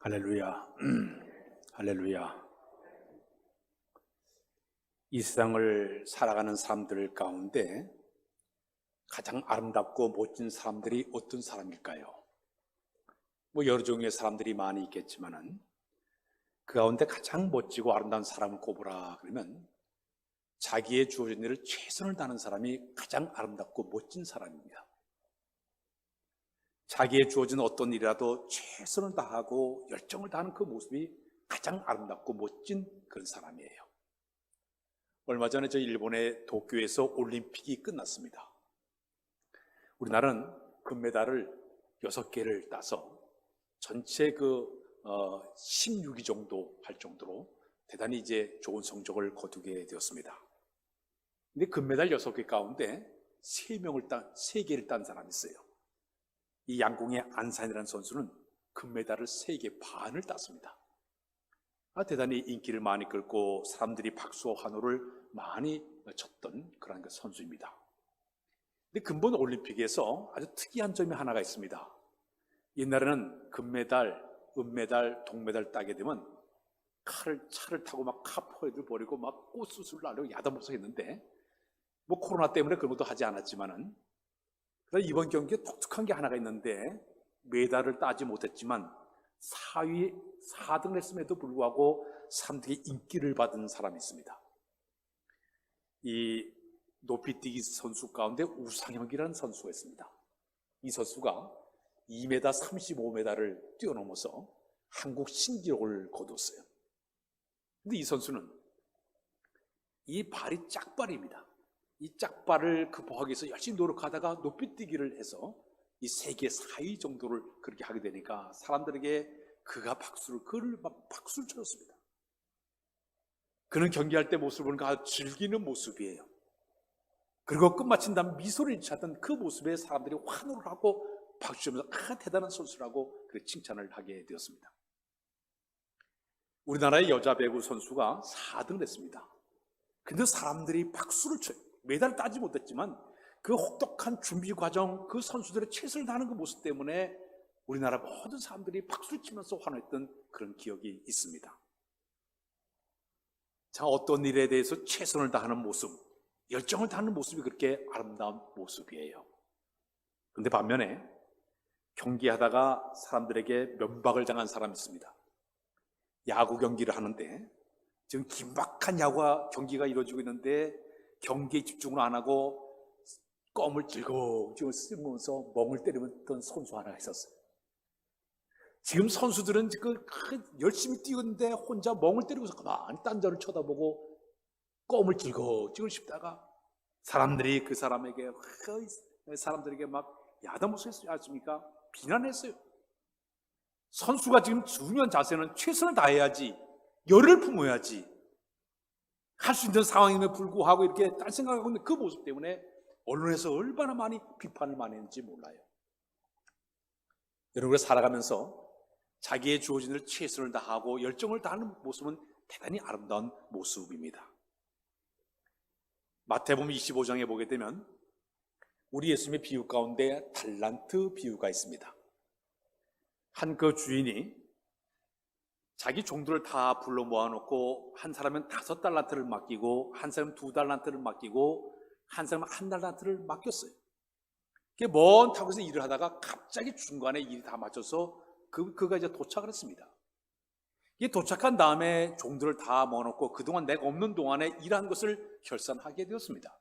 할렐루야. 할렐루야. 이 세상을 살아가는 사람들 가운데 가장 아름답고 멋진 사람들이 어떤 사람일까요? 여러 종류의 사람들이 많이 있겠지만은 그 가운데 가장 멋지고 아름다운 사람을 꼽으라 그러면 자기의 주어진 일을 최선을 다하는 사람이 가장 아름답고 멋진 사람입니다. 자기의 주어진 어떤 일이라도 최선을 다하고 열정을 다하는 그 모습이 가장 아름답고 멋진 그런 사람이에요. 얼마 전에 저 일본의 도쿄에서 올림픽이 끝났습니다. 우리나라는 금메달을 6개를 따서 전체 16위 정도 할 정도로 대단히 이제 좋은 성적을 거두게 되었습니다. 근데 금메달 6개 가운데 3개를 딴 사람이 있어요. 이 양궁의 안산이라는 선수는 금메달을 3개 반을 땄습니다. 대단히 인기를 많이 끌고 사람들이 박수와 환호를 많이 쳤던 그런 선수입니다. 근데 근본 올림픽에서 아주 특이한 점이 하나가 있습니다. 옛날에는 금메달, 은메달, 동메달 따게 되면 차를 타고 막 카포에도 버리고 막 꽃수술 날리고 야단법석 했는데 코로나 때문에 그런 것도 하지 않았지만은 이번 경기에 독특한 게 하나가 있는데 메달을 따지 못했지만 4등을 했음에도 불구하고 사람들에게 인기를 받은 사람이 있습니다. 이 높이뛰기 선수 가운데 우상혁이라는 선수가 있습니다. 이 선수가 2m 35m를 뛰어넘어서 한국 신기록을 거뒀어요. 근데 이 선수는 이 발이 짝발입니다. 이 짝발을 극복하기 위해서 열심히 노력하다가 높이뛰기를 해서 이 세계 4위 정도를 그렇게 하게 되니까 사람들에게 그가 그를 막 박수를 쳐줬습니다. 그는 경기할 때 모습을 보니까 즐기는 모습이에요. 그리고 끝마친 다음 미소를 잃지 그 모습에 사람들이 환호를 하고 박수 치면서 대단한 선수라고 칭찬을 하게 되었습니다. 우리나라의 여자 배구 선수가 4등을 했습니다. 근데 사람들이 박수를 쳐요. 메달을 따지 못했지만 그 혹독한 준비 과정, 그 선수들의 최선을 다하는 그 모습 때문에 우리나라 모든 사람들이 박수를 치면서 환호했던 그런 기억이 있습니다. 자, 어떤 일에 대해서 최선을 다하는 모습, 열정을 다하는 모습이 그렇게 아름다운 모습이에요. 그런데 반면에 경기하다가 사람들에게 면박을 당한 사람이 있습니다. 야구 경기를 하는데 지금 긴박한 야구 경기가 이루어지고 있는데 경기에 집중을 안 하고 껌을 질겅질겅 쓰면서 멍을 때리던 선수 하나 있었어요. 지금 선수들은 열심히 뛰었는데 혼자 멍을 때리고서 가만히 딴 데를 쳐다보고 껌을 질겅질겅 씹다가 사람들이 그 사람들에게 막 야단못했지 않습니까? 비난했어요. 선수가 지금 중요한 자세는 최선을 다해야지, 열을 품어야지, 할 수 있는 상황임에 불구하고 이렇게 딴 생각하고 있는 그 모습 때문에 언론에서 얼마나 많이 비판을 많이 했는지 몰라요. 여러분이 살아가면서 자기의 주어진 일을 최선을 다하고 열정을 다하는 모습은 대단히 아름다운 모습입니다. 마태복음 25장에 보게 되면 우리 예수님의 비유 가운데 달란트 비유가 있습니다. 한 그 주인이 자기 종들을 다 불러 모아놓고 한 사람은 5달란트를 맡기고 한 사람은 2달란트를 맡기고 한 사람은 1달란트를 맡겼어요. 먼 타국에서 일을 하다가 갑자기 중간에 일이 다 맞춰서 그가 이제 도착을 했습니다. 도착한 다음에 종들을 다 모아놓고 그동안 내가 없는 동안에 일한 것을 결산하게 되었습니다.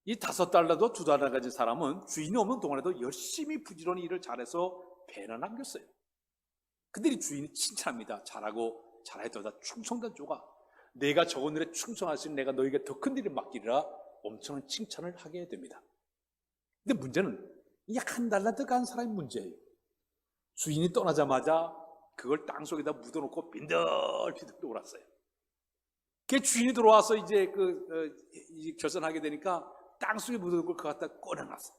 이 5달러도 2달러 가진 사람은 주인이 없는 동안에도 열심히 부지런히 일을 잘해서 배나 남겼어요. 근데 이 주인이 칭찬합니다. 잘했다. 충성된 조가 내가 적은 일에 충성할 수 있는 내가 너에게 더 큰 일을 맡기리라 엄청난 칭찬을 하게 됩니다. 근데 문제는 이 1달란트 간 사람의 문제예요. 주인이 떠나자마자 그걸 땅속에다 묻어놓고 빈들빈들 놀았어요. 그 주인이 들어와서 이제 결산하게 되니까 땅속에 묻어놓은 걸 갖다 꺼내놨어요.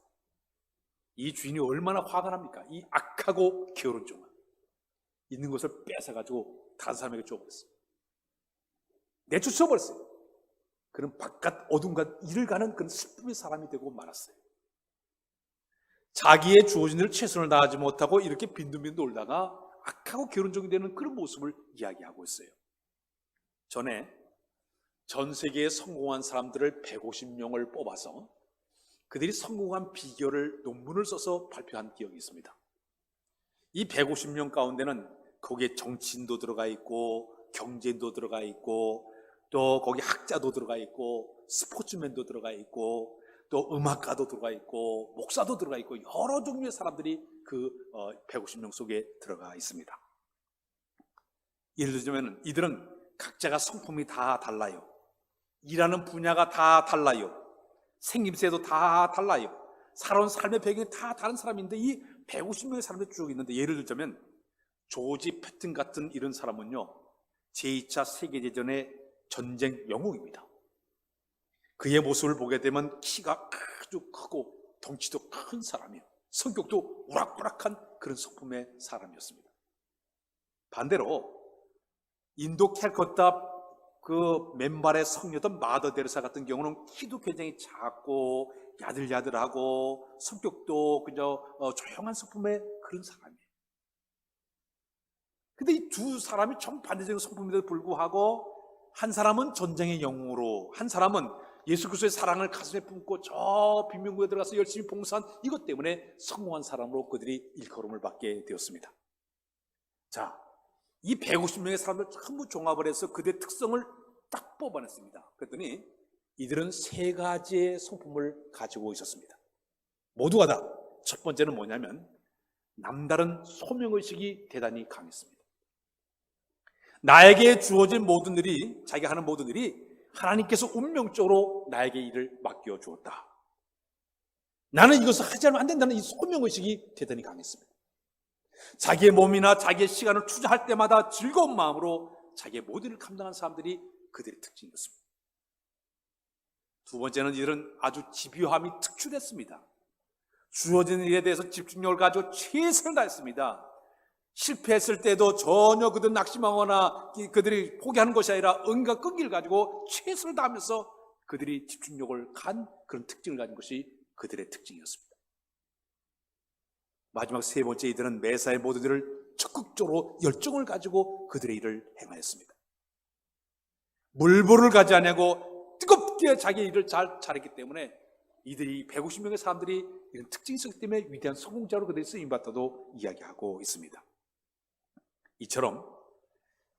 이 주인이 얼마나 화가 납니까? 이 악하고 게으른 종아 있는 것을 뺏어가지고 다른 사람에게 줘버렸어요. 내쫓아버렸어요. 그런 바깥 어둠과 일을 가는 그런 슬픔의 사람이 되고 말았어요. 자기의 주어진 일을 최선을 다하지 못하고 이렇게 빈둥빈둥 놀다가 악하고 게으름종이 되는 그런 모습을 이야기하고 있어요. 전에 전 세계에 성공한 사람들을 150명을 뽑아서 그들이 성공한 비결을 논문을 써서 발표한 기억이 있습니다. 이 150명 가운데는 거기에 정치인도 들어가 있고 경제인도 들어가 있고 또 거기 학자도 들어가 있고 스포츠맨도 들어가 있고 또 음악가도 들어가 있고 목사도 들어가 있고 여러 종류의 사람들이 그 150명 속에 들어가 있습니다. 예를 들자면 이들은 각자가 성품이 다 달라요. 일하는 분야가 다 달라요. 생김새도 다 달라요. 살아온 삶의 배경이 다 다른 사람인데 이 150명의 사람들이 쭉 있는데, 예를 들자면 조지 패튼 같은 이런 사람은요, 제2차 세계대전의 전쟁 영웅입니다. 그의 모습을 보게 되면 키가 아주 크고 덩치도 큰 사람이에요. 성격도 우락부락한 그런 성품의 사람이었습니다. 반대로 인도 캘커타 그 맨발의 성녀던 마더 데레사 같은 경우는 키도 굉장히 작고 야들야들하고 성격도 그저 조용한 성품의 그런 사람이에요. 근데 이 두 사람이 정반대적인 성품임에도 불구하고 한 사람은 전쟁의 영웅으로, 한 사람은 예수 그리스도의 사랑을 가슴에 품고 저 빈민국에 들어가서 열심히 봉사한 이것 때문에 성공한 사람으로 그들이 일컬음을 받게 되었습니다. 자, 이 150명의 사람들 전부 종합을 해서 그들의 특성을 딱 뽑아냈습니다. 그랬더니 이들은 세 가지의 성품을 가지고 있었습니다. 모두가 다 첫 번째는 뭐냐면 남다른 소명의식이 대단히 강했습니다. 나에게 주어진 모든 일이, 자기가 하는 모든 일이 하나님께서 운명적으로 나에게 일을 맡겨 주었다. 나는 이것을 하지 않으면 안 된다는 이 소명의식이 대단히 강했습니다. 자기의 몸이나 자기의 시간을 투자할 때마다 즐거운 마음으로 자기의 모든 일을 감당하는 사람들이 그들의 특징이었습니다. 두 번째는 이들은 아주 집요함이 특출했습니다. 주어진 일에 대해서 집중력을 가지고 최선을 다했습니다. 실패했을 때도 전혀 그들 낙심하거나 그들이 포기하는 것이 아니라 응과 끈기를 가지고 최선을 다하면서 그들이 집중력을 간 그런 특징을 가진 것이 그들의 특징이었습니다. 마지막 세 번째, 이들은 매사의 모든 일을 적극적으로 열정을 가지고 그들의 일을 행하였습니다. 물보를 가지 않냐고 뜨겁게 자기의 일을 잘했기 때문에 이들이 150명의 사람들이 이런 특징이 있었기 때문에 위대한 성공자로 그들이 쓰임받다도 이야기하고 있습니다. 이처럼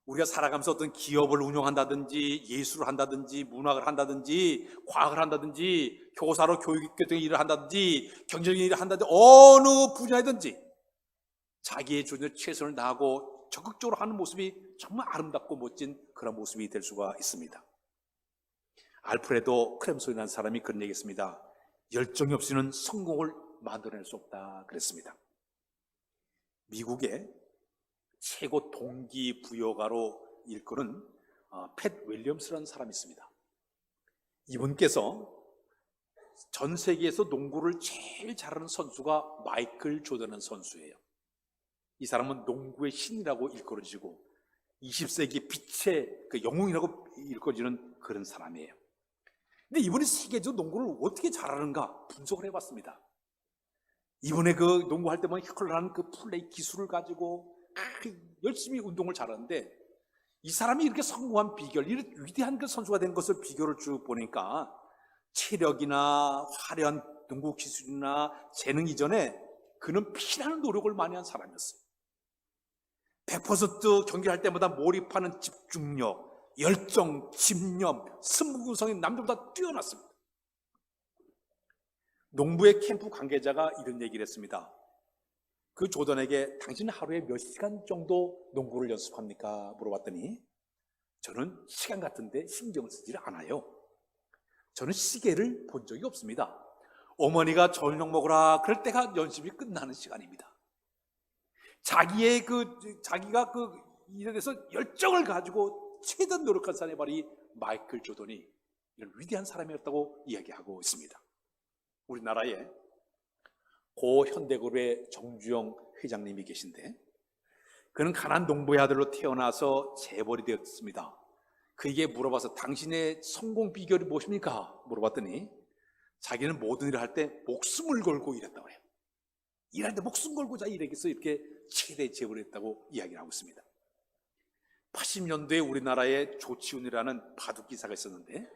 우리가 살아가면서 어떤 기업을 운영한다든지 예술을 한다든지 문학을 한다든지 과학을 한다든지 교사로 교육교육의 일을 한다든지 경제적인 일을 한다든지 어느 분야이든지 자기의 존재 최선을 다하고 적극적으로 하는 모습이 정말 아름답고 멋진 그런 모습이 될 수가 있습니다. 알프레도 크렘소이라는 사람이 그런 얘기했습니다. 열정이 없이는 성공을 만들어낼 수 없다 그랬습니다. 미국의 최고 동기부여가로 일컬은 팻 윌리엄스라는 사람이 있습니다. 이분께서 전 세계에서 농구를 제일 잘하는 선수가 마이클 조던이라는 선수예요. 이 사람은 농구의 신이라고 일컬어지고 20세기 빛의 그 영웅이라고 일컬어지는 그런 사람이에요. 근데 이분이 세계적으로 농구를 어떻게 잘하는가 분석을 해봤습니다. 이번에 그 농구할 때만 현란한 그 플레이 기술을 가지고 열심히 운동을 잘하는데, 이 사람이 이렇게 성공한 비결, 이렇게 위대한 그 선수가 된 것을 비결을 쭉 보니까 체력이나 화려한 농구 기술이나 재능 이전에 그는 피나는 노력을 많이 한 사람이었어요. 100% 경기할 때마다 몰입하는 집중력, 열정, 집념, 승부구성이 남들보다 뛰어났습니다. 농부의 캠프 관계자가 이런 얘기를 했습니다. 그 조던에게 당신은 하루에 몇 시간 정도 농구를 연습합니까? 물어봤더니 저는 시간 같은데 신경을 쓰지 않아요. 저는 시계를 본 적이 없습니다. 어머니가 저녁 먹으라 그럴 때가 연습이 끝나는 시간입니다. 자기가 그 일에 대해서 열정을 가지고 최대한 노력한 사람이 바로 이 마이클 조던이 이런 위대한 사람이었다고 이야기하고 있습니다. 우리나라에 고 현대그룹의 정주영 회장님이 계신데, 그는 가난한 농부의 아들로 태어나서 재벌이 되었습니다. 그에게 물어봐서 당신의 성공 비결이 무엇입니까? 물어봤더니 자기는 모든 일을 할 때 목숨을 걸고 일했다고 해요. 일하는데 목숨 걸고자 일하겠어 이렇게 최대 제보를 했다고 이야기를 하고 있습니다. 80년도에 우리나라에 조치훈이라는 바둑 기사가 있었는데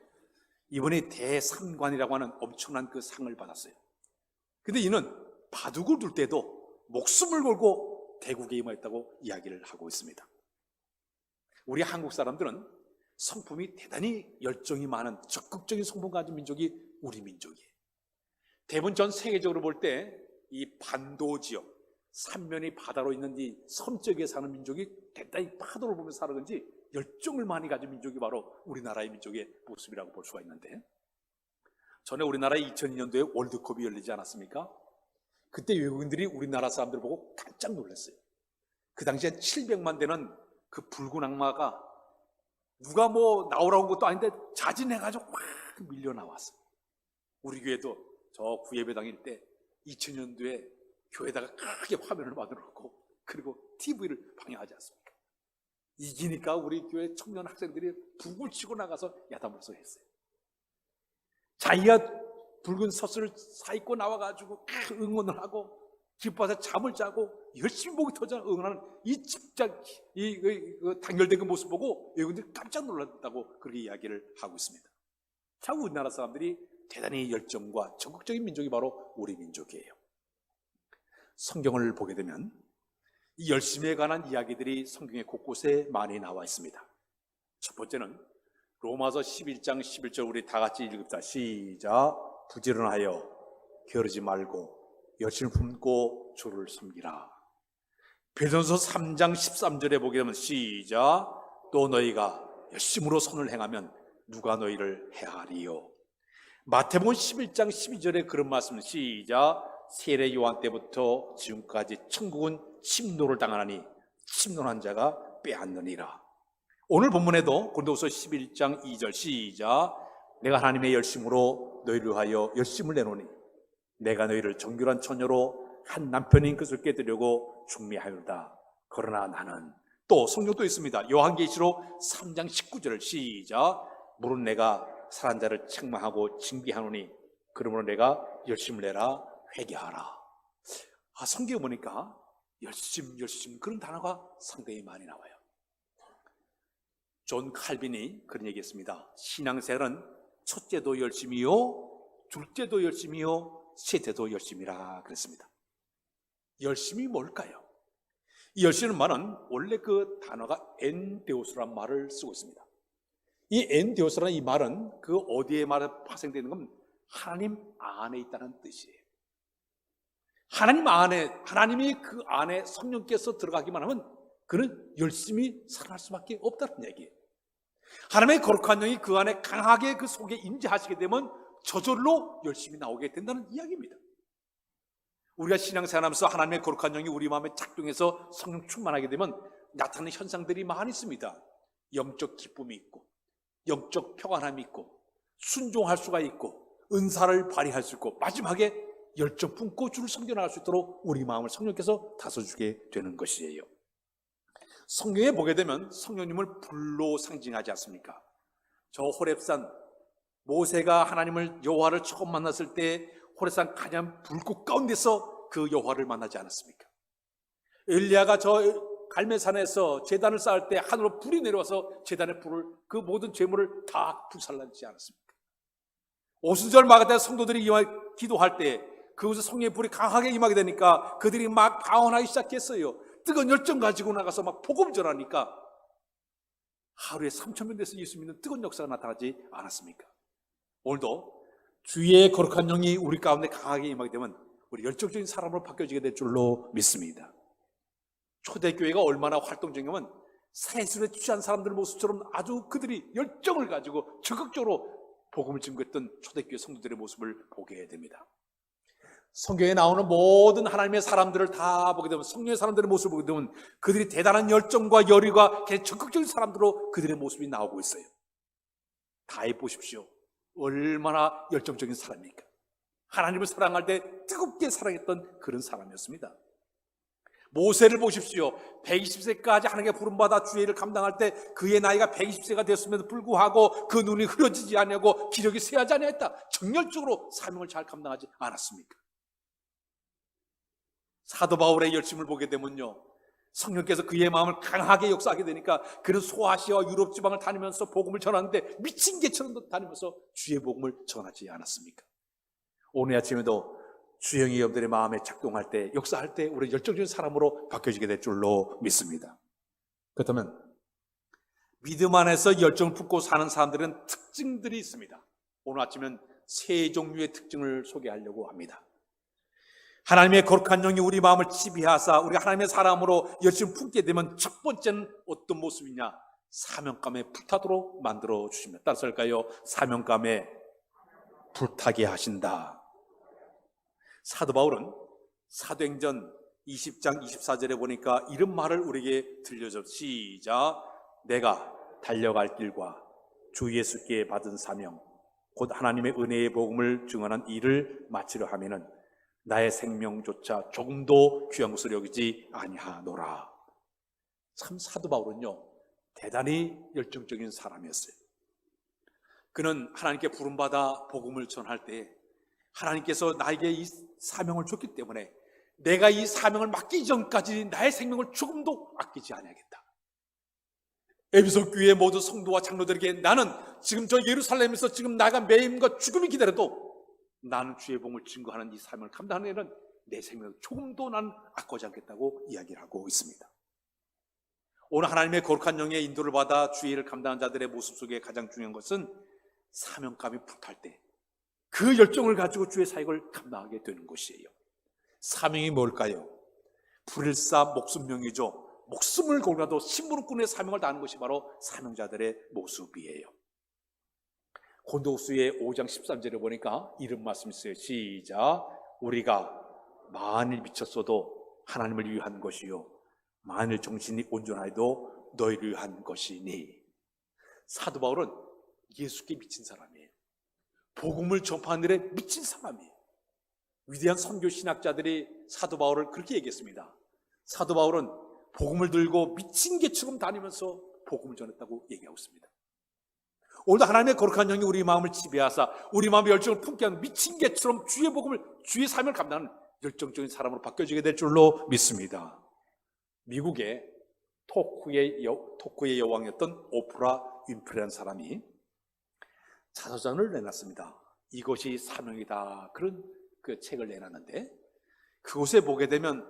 이번에 대삼관이라고 하는 엄청난 그 상을 받았어요. 근데 이는 바둑을 둘 때도 목숨을 걸고 대국에 임했다고 이야기를 하고 있습니다. 우리 한국 사람들은 성품이 대단히 열정이 많은 적극적인 성품 가진 민족이 우리 민족이에요. 대부분 전 세계적으로 볼 때 이 반도 지역, 삼면이 바다로 있는 이 섬 지역에 사는 민족이 대단히 파도를 보면서 살아든지 열정을 많이 가진 민족이 바로 우리나라의 민족의 모습이라고 볼 수가 있는데, 전에 우리나라에 2002년도에 월드컵이 열리지 않았습니까? 그때 외국인들이 우리나라 사람들 보고 깜짝 놀랐어요. 그 당시에 700만 되는 그 붉은 악마가 누가 뭐 나오라고 한 것도 아닌데 자진해가지고 막 밀려 나왔어요. 우리 교회도 저 구예배당일 때 2000년도에 교회에다가 크게 화면을 만들어놓고 그리고 TV를 방영하지 않습니까? 이기니까 우리 교회 청년 학생들이 북을 치고 나가서 야단불서 했어요. 자기가 붉은 섯을 사입고 나와가지고 응원을 하고 기뻐서 잠을 자고 열심히 목이 터져 응원하는 이 집작, 단결된 그 모습 보고 외국인들이 깜짝 놀랐다고 그렇게 이야기를 하고 있습니다. 참 우리나라 사람들이 대단히 열정과 적극적인 민족이 바로 우리 민족이에요. 성경을 보게 되면 이 열심에 관한 이야기들이 성경의 곳곳에 많이 나와 있습니다. 첫 번째는 로마서 11장 11절 우리 다 같이 읽읍시다. 시작. 부지런하여 게으르지 말고 열심을 품고 주를 섬기라. 베드로서 3장 13절에 보게 되면 시작. 또 너희가 열심으로 선을 행하면 누가 너희를 해하리요. 마태복음 11장 12절에 그런 말씀 시작. 세례 요한 때부터 지금까지 천국은 침노를 당하나니 침노한 자가 빼앗느니라. 오늘 본문에도 고린도후서 11장 2절 시작. 내가 하나님의 열심으로 너희를 위하여 열심을 내노니 내가 너희를 정결한 처녀로 한 남편인 것을 깨뜨리려고 중매하였다. 그러나 나는 또 성경도 있습니다. 요한계시록 3장 19절 시작. 물은 내가 살한 자를 책망하고 징계하노니 그러므로 내가 열심을 내라 회개하라. 성경에 보니까 열심 그런 단어가 상당히 많이 나와요. 존 칼빈이 그런 얘기했습니다. 신앙생활은 첫째도 열심이요, 둘째도 열심이요, 셋째도 열심이라 그랬습니다. 열심이 뭘까요? 이 열심이라는 말은 원래 그 단어가 엔데오스라는 말을 쓰고 있습니다. 이 엔데오스라는 이 말은 그 어디에 말에 파생되는 건 하나님 안에 있다는 뜻이에요. 하나님 안에, 하나님이 그 안에 성령께서 들어가기만 하면 그는 열심히 살아갈 수밖에 없다는 얘기예요. 하나님의 거룩한 영이 그 안에 강하게 그 속에 임재하시게 되면 저절로 열심히 나오게 된다는 이야기입니다. 우리가 신앙생활하면서 하나님의 거룩한 영이 우리 마음에 작동해서 성령 충만하게 되면 나타나는 현상들이 많이 있습니다. 영적 기쁨이 있고 영적 평안함이 있고 순종할 수가 있고 은사를 발휘할 수 있고 마지막에 열정 품고 주를 섬겨나갈 수 있도록 우리 마음을 성령께서 다스려주게 되는 것이에요. 성경에 보게 되면 성령님을 불로 상징하지 않습니까? 저 호렙산 모세가 하나님을 여호와를 처음 만났을 때 호렙산 가장 불꽃 가운데서 그 여호와를 만나지 않았습니까? 엘리야가 저 갈멜산에서 제단을 쌓을 때 하늘로 불이 내려와서 제단의 불을 그 모든 재물을 다 불살라지지 않았습니까? 오순절 마가다 성도들이 기도할 때 그곳에 성령의 불이 강하게 임하게 되니까 그들이 막 방언하기 시작했어요. 뜨거운 열정 가지고 나가서 막 복음 전하니까 하루에 3,000명 돼서 예수 믿는 뜨거운 역사가 나타나지 않았습니까? 오늘도 주의 거룩한 영이 우리 가운데 강하게 임하게 되면 우리 열정적인 사람으로 바뀌어지게 될 줄로 믿습니다. 초대교회가 얼마나 활동적이냐면 사회술에 취한 사람들 모습처럼 아주 그들이 열정을 가지고 적극적으로 복음을 증거했던 초대교회 성도들의 모습을 보게 됩니다. 성경에 나오는 모든 하나님의 사람들을 다 보게 되면 성령의 사람들의 모습을 보게 되면 그들이 대단한 열정과 열의가 적극적인 사람들로 그들의 모습이 나오고 있어요. 다 해보십시오. 얼마나 열정적인 사람입니까? 하나님을 사랑할 때 뜨겁게 사랑했던 그런 사람이었습니다. 모세를 보십시오. 120세까지 하나님께 부름받아 주의 일을 감당할 때 그의 나이가 120세가 되었음에도 불구하고 그 눈이 흐려지지 아니하고 기력이 쇠하지 아니했다. 정열적으로 사명을 잘 감당하지 않았습니까? 사도 바울의 열심을 보게 되면요, 성령께서 그의 마음을 강하게 역사하게 되니까 그는 소아시아와 유럽 지방을 다니면서 복음을 전하는데 미친 개처럼 다니면서 주의 복음을 전하지 않았습니까? 오늘 아침에도 주영이 여러분들의 마음에 작동할 때, 역사할 때 우리 열정적인 사람으로 바뀌어지게 될 줄로 믿습니다. 그렇다면 믿음 안에서 열정을 품고 사는 사람들은 특징들이 있습니다. 오늘 아침은 세 종류의 특징을 소개하려고 합니다. 하나님의 거룩한 영이 우리 마음을 지배하사 우리가 하나님의 사람으로 열심히 품게 되면 첫 번째는 어떤 모습이냐? 사명감에 불타도록 만들어 주십니다. 따라서 할까요? 사명감에 불타게 하신다. 사도 바울은 사도행전 20장 24절에 보니까 이런 말을 우리에게 들려줘. 시작. 내가 달려갈 길과 주 예수께 받은 사명 곧 하나님의 은혜의 복음을 증언한 일을 마치려 하면은 나의 생명조차 조금도 귀한 것을 여기지 아니하노라. 참 사도 바울은요, 대단히 열정적인 사람이었어요. 그는 하나님께 부름받아 복음을 전할 때 하나님께서 나에게 이 사명을 줬기 때문에 내가 이 사명을 맡기기 전까지 나의 생명을 조금도 아끼지 아니하겠다. 에베소 교회의 모든 성도와 장로들에게 나는 지금 저 예루살렘에서 지금 나가 매임과 죽음이 기다려도 나는 주의 복음을 증거하는 이 삶을 감당하는 일은 내 생명을 조금도 난 아까워하지 않겠다고 이야기를 하고 있습니다. 오늘 하나님의 거룩한 영의 인도를 받아 주의 일을 감당하는 자들의 모습 속에 가장 중요한 것은 사명감이 불탈 때 그 열정을 가지고 주의 사역을 감당하게 되는 것이에요. 사명이 뭘까요? 불일사 목숨명이죠. 목숨을 걸고라도 심부름꾼의 사명을 다하는 것이 바로 사명자들의 모습이에요. 고린도후서의 5장 13절에 보니까 이런 말씀이 있어요. 시작. 우리가 만일 미쳤어도 하나님을 위한 것이요 만일 정신이 온전하여도 너희를 위한 것이니. 사도 바울은 예수께 미친 사람이에요. 복음을 전파하는 일에 미친 사람이에요. 위대한 선교 신학자들이 사도 바울을 그렇게 얘기했습니다. 사도 바울은 복음을 들고 미친 개처럼 다니면서 복음을 전했다고 얘기하고 있습니다. 오늘도 하나님의 거룩한 영이 우리 마음을 지배하사 우리 마음의 열정을 품게 하는 미친 개처럼 주의 복음을, 주의 삶을 감당하는 열정적인 사람으로 바뀌어지게 될 줄로 믿습니다. 미국의 토크의 여왕이었던 오프라 윈프리라는 사람이 자서전을 내놨습니다. 이것이 사명이다. 그런 그 책을 내놨는데 그곳에 보게 되면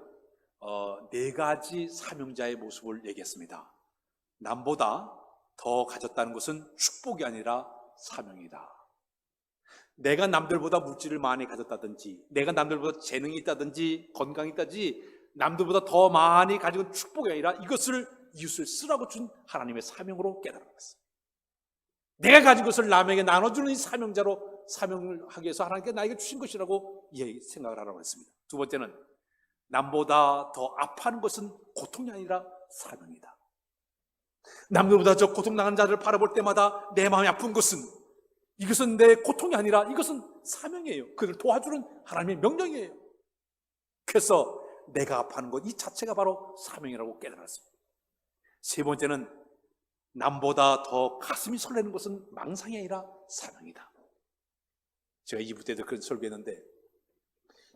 네 가지 사명자의 모습을 얘기했습니다. 남보다 더 가졌다는 것은 축복이 아니라 사명이다. 내가 남들보다 물질을 많이 가졌다든지 내가 남들보다 재능이 있다든지 건강이 있다든지 남들보다 더 많이 가지고 축복이 아니라 이것을 이웃을 쓰라고 준 하나님의 사명으로 깨달았어요. 내가 가진 것을 남에게 나눠주는 이 사명자로 사명을 하기 위해서 하나님께 나에게 주신 것이라고 생각을 하라고 했습니다. 두 번째는 남보다 더 아파하는 것은 고통이 아니라 사명이다. 남들보다 저 고통당하는 자들을 바라볼 때마다 내 마음이 아픈 것은 이것은 내 고통이 아니라 이것은 사명이에요. 그를 도와주는 하나님의 명령이에요. 그래서 내가 아파하는 것 이 자체가 바로 사명이라고 깨달았습니다. 세 번째는 남보다 더 가슴이 설레는 것은 망상이 아니라 사명이다. 제가 2부 때도 그런 설교했는데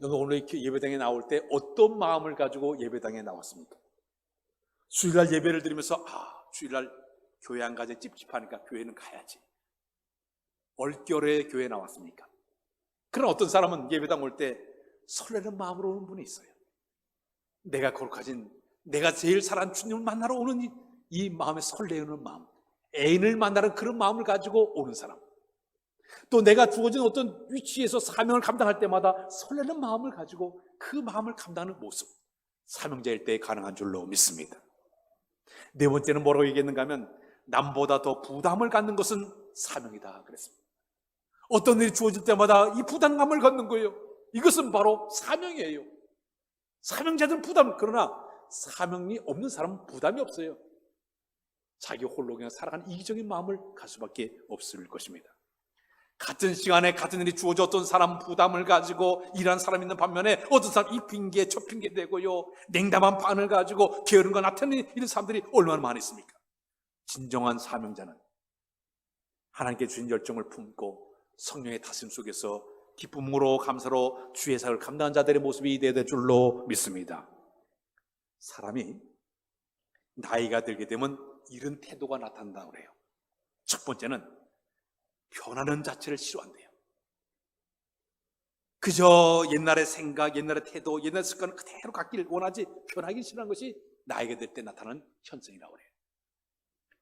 오늘 예배당에 나올 때 어떤 마음을 가지고 예배당에 나왔습니까? 주일날 예배를 드리면서 주일날 교회 안 가지 찝찝하니까 교회는 가야지. 얼결에 교회에 나왔습니까? 그런 어떤 사람은 예배당 올 때 설레는 마음으로 오는 분이 있어요. 내가 거룩하신, 내가 제일 사랑하는 주님을 만나러 오는 이 마음에 설레는 마음, 애인을 만나는 그런 마음을 가지고 오는 사람, 또 내가 주어진 어떤 위치에서 사명을 감당할 때마다 설레는 마음을 가지고 그 마음을 감당하는 모습, 사명자일 때 가능한 줄로 믿습니다. 네 번째는 뭐라고 얘기했는가 하면 남보다 더 부담을 갖는 것은 사명이다 그랬습니다. 어떤 일이 주어질 때마다 이 부담감을 갖는 거예요. 이것은 바로 사명이에요. 사명자들은 부담, 그러나 사명이 없는 사람은 부담이 없어요. 자기 홀로 그냥 살아가는 이기적인 마음을 갈 수밖에 없을 것입니다. 같은 시간에 같은 일이 주어져 어떤 사람은 부담을 가지고 일하는 사람이 있는 반면에 어떤 사람 이 핑계 저 핑계 대고요, 냉담한 반을 가지고 게으른 거 나타내는 이런 사람들이 얼마나 많이 있습니까? 진정한 사명자는 하나님께 주신 열정을 품고 성령의 다스림 속에서 기쁨으로 감사로 주의 사역을 감당한 자들의 모습이 되어야 될 줄로 믿습니다. 사람이 나이가 들게 되면 이런 태도가 나타난다고 그래요. 첫 번째는 변하는 자체를 싫어한대요. 그저 옛날의 생각, 옛날의 태도, 옛날의 습관을 그대로 갖기를 원하지 변하기 싫어하는 것이 나이가 될 때 나타나는 현상이라고 그래요.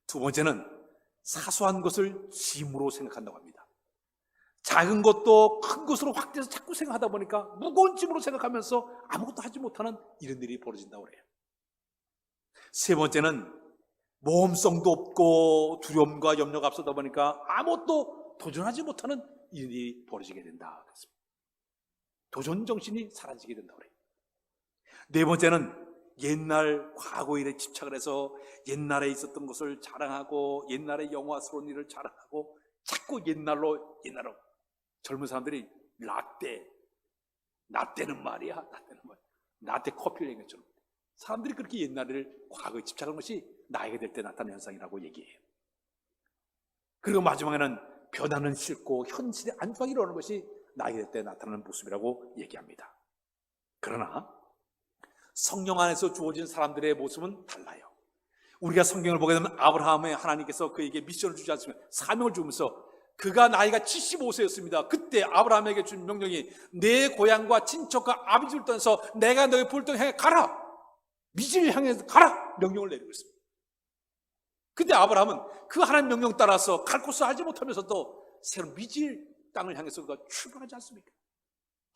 두 번째는 사소한 것을 짐으로 생각한다고 합니다. 작은 것도 큰 것으로 확대해서 자꾸 생각하다 보니까 무거운 짐으로 생각하면서 아무것도 하지 못하는 이런 일이 벌어진다고 그래요. 세 번째는 모험성도 없고 두려움과 염려가 앞서다 보니까 아무것도 도전하지 못하는 일이 벌어지게 된다. 도전 정신이 사라지게 된다고 그래요. 네 번째는 옛날 과거 일에 집착을 해서 옛날에 있었던 것을 자랑하고 옛날의 영화스러운 일을 자랑하고 자꾸 옛날로 젊은 사람들이 라떼는 말이야 라떼 커피를 얘기했죠. 사람들이 그렇게 옛날을 과거에 집착하는 것이 나이가 될 때 나타나는 현상이라고 얘기해요. 그리고 마지막에는 변화는 싫고 현실에 안주하기 어려운 것이 나이가 될 때 나타나는 모습이라고 얘기합니다. 그러나 성령 안에서 주어진 사람들의 모습은 달라요. 우리가 성경을 보게 되면 아브라함의 하나님께서 그에게 미션을 주지 않습니까? 사명을 주면서 그가 나이가 75세였습니다. 그때 아브라함에게 준 명령이 내 고향과 친척과 아비집을 떠나서 내가 너의 볼 땅을 향해 가라! 미지를 향해서 가라! 명령을 내리고 있습니다. 그때 아브라함은 그 하나님 명령 따라서 갈 곳을 알지 못하면서도 새로운 미지 땅을 향해서 그가 출발하지 않습니까?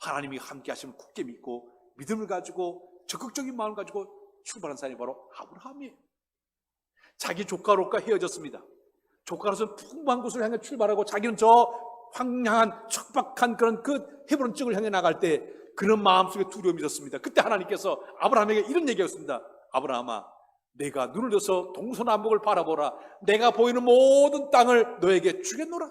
하나님이 함께 하시면 굳게 믿고 믿음을 가지고 적극적인 마음을 가지고 출발한 사람이 바로 아브라함이에요. 자기 조카로가 헤어졌습니다. 조카로서는 풍부한 곳을 향해 출발하고 자기는 저 황량한 척박한 그런 그 헤브론 쪽을 향해 나갈 때 그런 마음속에 두려움이 있었습니다. 그때 하나님께서 아브라함에게 이런 얘기했습니다. 아브라함아, 내가 눈을 들어서 동서남북을 바라보라. 내가 보이는 모든 땅을 너에게 주겠노라.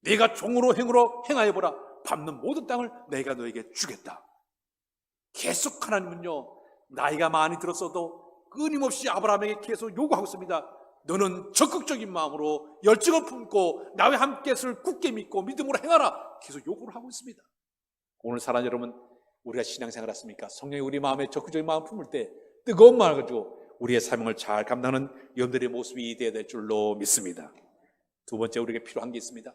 네가 종으로 행으로 행하여보라. 밟는 모든 땅을 내가 너에게 주겠다. 계속 하나님은요, 나이가 많이 들었어도 끊임없이 아브라함에게 계속 요구하고 있습니다. 너는 적극적인 마음으로 열정을 품고 나와 함께 했을 굳게 믿고 믿음으로 행하라. 계속 요구를 하고 있습니다. 오늘 사랑하는 여러분, 우리가 신앙생활 했습니까? 성령이 우리 마음에 적극적인 마음을 품을 때 뜨거운 마음을 가지고 우리의 사명을 잘 감당하는 여러분들의 모습이 되어야 될 줄로 믿습니다. 두 번째, 우리에게 필요한 게 있습니다.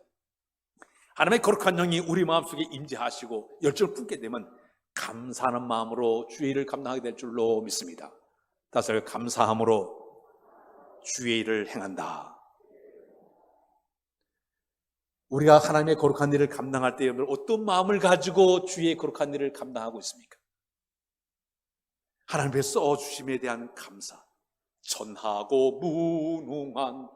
하나님의 거룩한 영이 우리 마음속에 임재하시고 열정을 품게 되면 감사하는 마음으로 주의 일을 감당하게 될 줄로 믿습니다. 다섯, 감사함으로 주의 일을 행한다. 우리가 하나님의 거룩한 일을 감당할 때 여러분 어떤 마음을 가지고 주의 거룩한 일을 감당하고 있습니까? 하나님의 써주심에 대한 감사, 전하고 무능한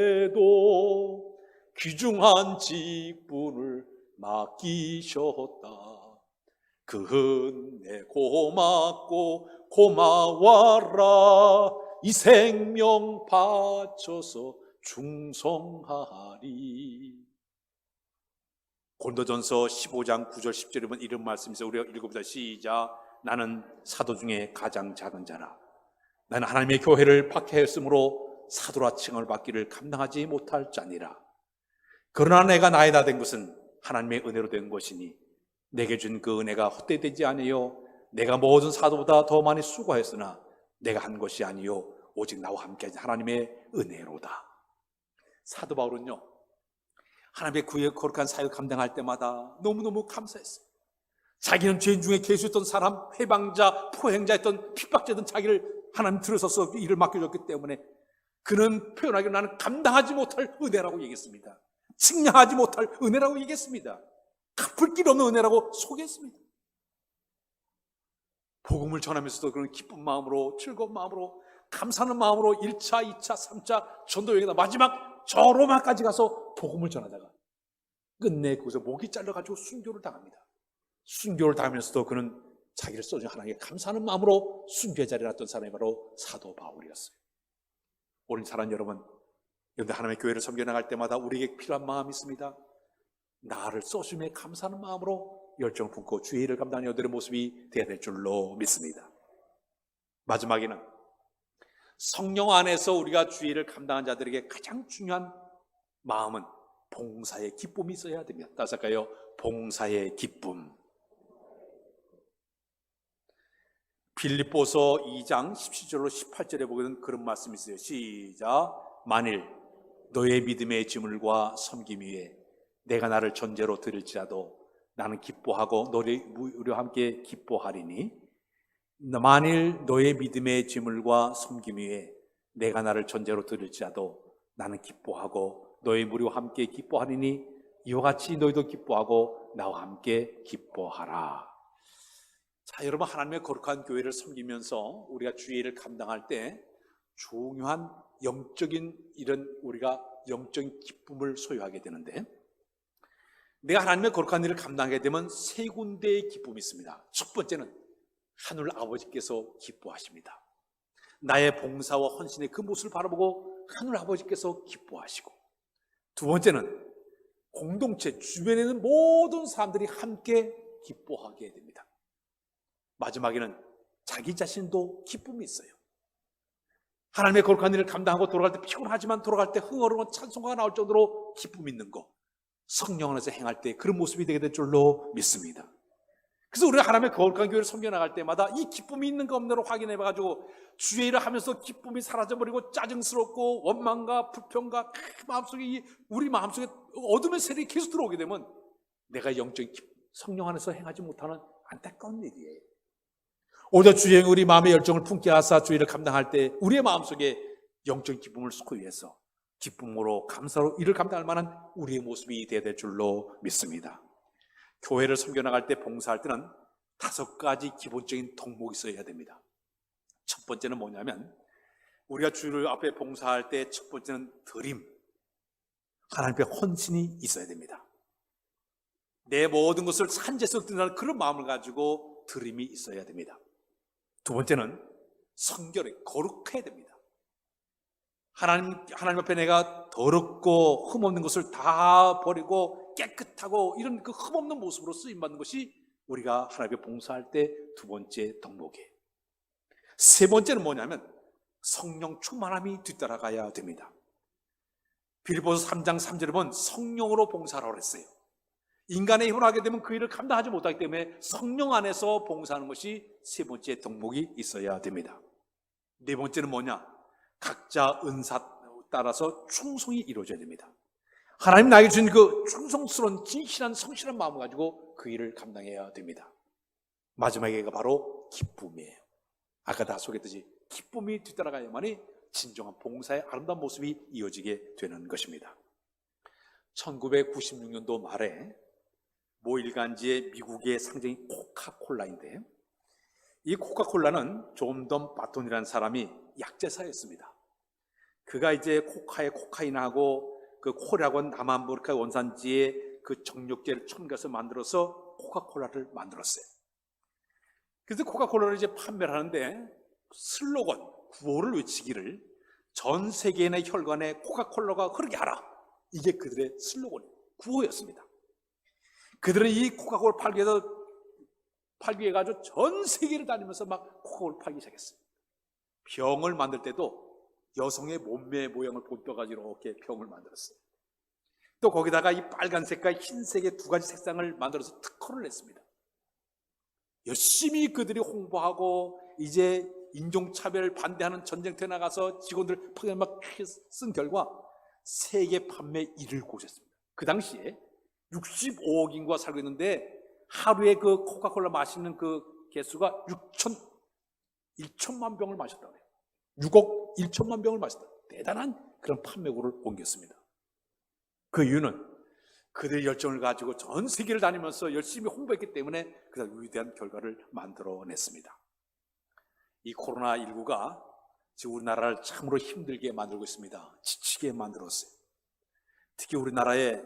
나에게도 귀중한 직분을 맡기셨다. 그 은혜 고맙고 고마워라. 이 생명 바쳐서 충성하리. 고린도전서 15장 9절 10절에 보면 이런 말씀이 있어요. 우리가 읽어보자. 시작. 나는 사도 중에 가장 작은 자라. 나는 하나님의 교회를 박해하였으므로 사도라 칭을 받기를 감당하지 못할 자니라. 그러나 내가 나이다 된 것은 하나님의 은혜로 된 것이니 내게 준 그 은혜가 헛되지 아니요 내가 모든 사도보다 더 많이 수고하였으나 내가 한 것이 아니요 오직 나와 함께 하신 하나님의 은혜로다. 사도 바울은요, 하나님의 구의 거룩한 사역을 감당할 때마다 너무너무 감사했어요. 자기는 죄인 중에 계수했던 사람, 해방자, 포행자였던 핍박자였던 자기를 하나님 들어서서 일을 맡겨줬기 때문에 그는 표현하기로 나는 감당하지 못할 은혜라고 얘기했습니다. 측량하지 못할 은혜라고 얘기했습니다. 갚을 길 없는 은혜라고 소개했습니다. 복음을 전하면서도 그런 기쁜 마음으로, 즐거운 마음으로, 감사하는 마음으로 1차, 2차, 3차 전도 여행이다 마지막 저 로마까지 가서 복음을 전하다가 끝내 거기서 목이 잘려가지고 순교를 당합니다. 순교를 당하면서도 그는 자기를 써준 하나님께 감사하는 마음으로 순교의 자리에 놨던 사람이 바로 사도 바울이었어요. 오늘 사랑하는 여러분, 하나님의 교회를 섬겨나갈 때마다 우리에게 필요한 마음이 있습니다. 나를 써주심에 감사하는 마음으로 열정을 품고 주의 일을 감당하는 여들의 모습이 되어야 될 줄로 믿습니다. 마지막에는 성령 안에서 우리가 주의 일을 감당한 자들에게 가장 중요한 마음은 봉사의 기쁨이 있어야 됩니다. 따라서 할까요? 봉사의 기쁨. 빌립보서 2장 17절로 18절에 보면 그런 말씀이 있어요. 시작. 만일 너의 믿음의 지물과 섬김 위에 내가 나를 전제로 드릴지라도 나는 기뻐하고 우리와 함께 기뻐하리니, 만일 너의 믿음의 지물과 섬김 위에 내가 나를 전제로 드릴지라도 나는 기뻐하고 너의 무리와 함께 기뻐하리니 이와 같이 너희도 기뻐하고 나와 함께 기뻐하라. 자, 여러분, 하나님의 거룩한 교회를 섬기면서 우리가 주의 일을 감당할 때 중요한 영적인 이런 우리가 영적인 기쁨을 소유하게 되는데, 내가 하나님의 거룩한 일을 감당하게 되면 세 군데의 기쁨이 있습니다. 첫 번째는 하늘 아버지께서 기뻐하십니다. 나의 봉사와 헌신의 그 모습을 바라보고 하늘 아버지께서 기뻐하시고, 두 번째는 공동체 주변에 있는 모든 사람들이 함께 기뻐하게 됩니다. 마지막에는 자기 자신도 기쁨이 있어요. 하나님의 거룩한 일을 감당하고 돌아갈 때 피곤하지만 돌아갈 때 흥얼흥얼 찬송가가 나올 정도로 기쁨이 있는 것, 성령 안에서 행할 때 그런 모습이 되게 될 줄로 믿습니다. 그래서 우리가 하나님의 거룩한 교회를 섬겨나갈 때마다 이 기쁨이 있는가 없는가를 확인해봐가지고 주의 일을 하면서 기쁨이 사라져버리고 짜증스럽고 원망과 불평과 마음속에 우리 마음속에 어둠의 세력이 계속 들어오게 되면 내가 영적인 성령 안에서 행하지 못하는 안타까운 일이에요. 오히려 주의 우리 마음의 열정을 품게 하사 주의 일을 감당할 때 우리의 마음속에 영적인 기쁨을 소유해서 기쁨으로 감사로 일을 감당할 만한 우리의 모습이 되어야 될 줄로 믿습니다. 교회를 섬겨나갈 때 봉사할 때는 5가지 기본적인 덕목이 있어야 됩니다. 첫 번째는 뭐냐면 우리가 주를 앞에 봉사할 때 첫 번째는 드림, 하나님 앞에 헌신이 있어야 됩니다. 내 모든 것을 산재에서 드리는 그런 마음을 가지고 드림이 있어야 됩니다. 두 번째는 성결해, 거룩해야 됩니다. 하나님 앞에 내가 더럽고 흠없는 것을 다 버리고 깨끗하고 이런 그 흠없는 모습으로 쓰임받는 것이 우리가 하나님께 봉사할 때 두 번째 덕목이에요. 세 번째는 뭐냐면 성령 충만함이 뒤따라가야 됩니다. 빌립보서 3장 3절에 보면 성령으로 봉사하라고 했어요. 인간의 힘으로 하게 되면 그 일을 감당하지 못하기 때문에 성령 안에서 봉사하는 것이 세 번째 덕목이 있어야 됩니다. 네 번째는 뭐냐? 각자 은사 따라서 충성이 이루어져야 됩니다. 하나님 나에게 주신 그 충성스러운 진실한 성실한 마음을 가지고 그 일을 감당해야 됩니다. 마지막에가 바로 기쁨이에요. 아까 다 소개했듯이 기쁨이 뒤따라가야만이 진정한 봉사의 아름다운 모습이 이어지게 되는 것입니다. 1996년도 말에 모 일간지의 미국의 상징이 코카콜라인데, 이 코카콜라는 존 던 바톤이라는 사람이 약제사였습니다. 그가 이제 코카인하고 그 콜이라고 하는 남아메리카 원산지의 그 정력제를 첨가해서 만들어서 코카콜라를 만들었어요. 그래서 코카콜라를 이제 판매를 하는데 슬로건, 구호를 외치기를 전 세계인의 혈관에 코카콜라가 흐르게 하라. 이게 그들의 슬로건, 구호였습니다. 그들은 이 코카콜라를 팔기 위해 가지고 전 세계를 다니면서 막 코카콜라를 팔기 시작했어요. 병을 만들 때도 여성의 몸매 모양을 본떠가지고 이렇게 병을 만들었어요. 또 거기다가 이 빨간색과 흰색의 두 가지 색상을 만들어서 특허를 냈습니다. 열심히 그들이 홍보하고 이제 인종차별 반대하는 전쟁터에 나가서 직원들 막 쓴 결과 세계 판매 1위를 고셨습니다. 그 당시에 65억 인구가 살고 있는데 하루에 그 코카콜라 마시는 그 개수가 1천만 병을 마셨다고 해요. 6억 1천만 병을 마셨다. 대단한 그런 판매고를 옮겼습니다. 그 이유는 그들의 열정을 가지고 전 세계를 다니면서 열심히 홍보했기 때문에 그다음 위대한 결과를 만들어냈습니다. 이 코로나19가 지금 우리나라를 참으로 힘들게 만들고 있습니다. 지치게 만들었어요. 특히 우리나라의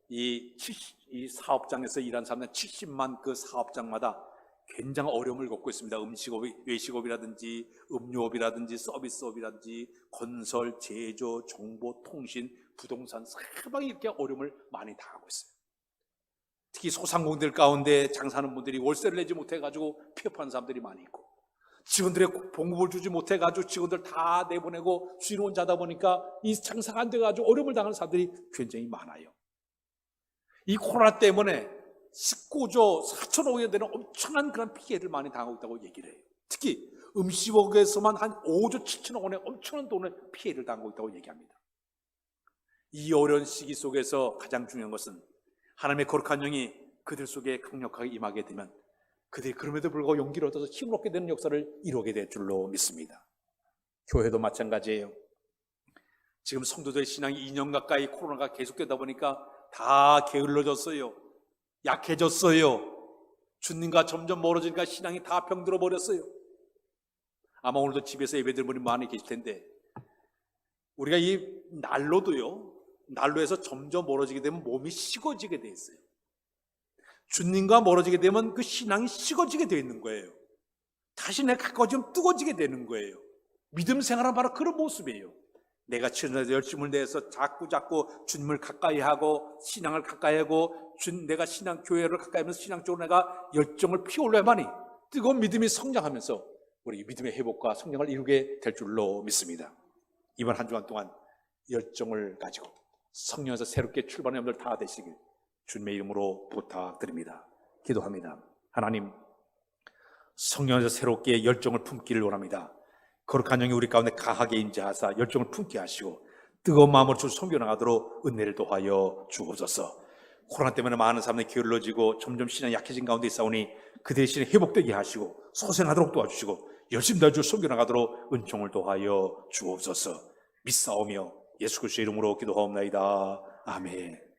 이 사업장에서 일하는 사람들 70만 그 사업장마다 굉장히 어려움을 겪고 있습니다. 음식업이, 외식업이라든지 음료업이라든지 서비스업이라든지 건설, 제조, 정보, 통신, 부동산 사방에 이렇게 어려움을 많이 당하고 있어요. 특히 소상공인들 가운데 장사하는 분들이 월세를 내지 못해가지고 폐업하는 사람들이 많이 있고, 직원들의 봉급을 주지 못해가지고 직원들 다 내보내고 주인 혼자다 보니까 이 장사가 안 돼가지고 어려움을 당하는 사람들이 굉장히 많아요. 이 코로나 때문에 19조 4천억에 되는 엄청난 그런 피해를 많이 당하고 있다고 얘기를 해요. 특히 음식업에서만 한 5조 7천억 원의 엄청난 돈의 피해를 당하고 있다고 얘기합니다. 이 어려운 시기 속에서 가장 중요한 것은 하나님의 거룩한 영이 그들 속에 강력하게 임하게 되면 그들이 그럼에도 불구하고 용기를 얻어서 힘을 얻게 되는 역사를 이루게 될 줄로 믿습니다. 교회도 마찬가지예요. 지금 성도들의 신앙이 2년 가까이 코로나가 계속되다 보니까 다 게을러졌어요. 약해졌어요. 주님과 점점 멀어지니까 신앙이 다 병들어 버렸어요. 아마 오늘도 집에서 예배드리는 분이 많이 계실 텐데 우리가 이 난로에서 점점 멀어지게 되면 몸이 식어지게 돼 있어요. 주님과 멀어지게 되면 그 신앙이 식어지게 되어 있는 거예요. 다시 내가 가까워지면 뜨거워지게 되는 거예요. 믿음 생활은 바로 그런 모습이에요. 내가 열심을 내서 자꾸 주님을 가까이 하고 신앙을 가까이 하고 내가 신앙 교회를 가까이 하면서 신앙 쪽으로 내가 열정을 피워올려야만이 뜨거운 믿음이 성장하면서 우리 믿음의 회복과 성장을 이루게 될 줄로 믿습니다. 이번 한 주간 동안 열정을 가지고 성령에서 새롭게 출발하는 여러분들 다 되시길 주님의 이름으로 부탁드립니다. 기도합니다. 하나님, 성령에서 새롭게 열정을 품기를 원합니다. 거룩한 영이 우리 가운데 가하게 임재하사 열정을 품게 하시고 뜨거운 마음으로 주를 섬겨나가도록 은혜를 더하여 주옵소서. 코로나 때문에 많은 사람들이 게을러지고 점점 신앙이 약해진 가운데 있사오니 그들의 신이 회복되게 하시고 소생하도록 도와주시고 열심히 다 주를 섬겨나가도록 은총을 더하여 주옵소서. 믿사오며 예수 그리스도의 이름으로 기도하옵나이다. 아멘.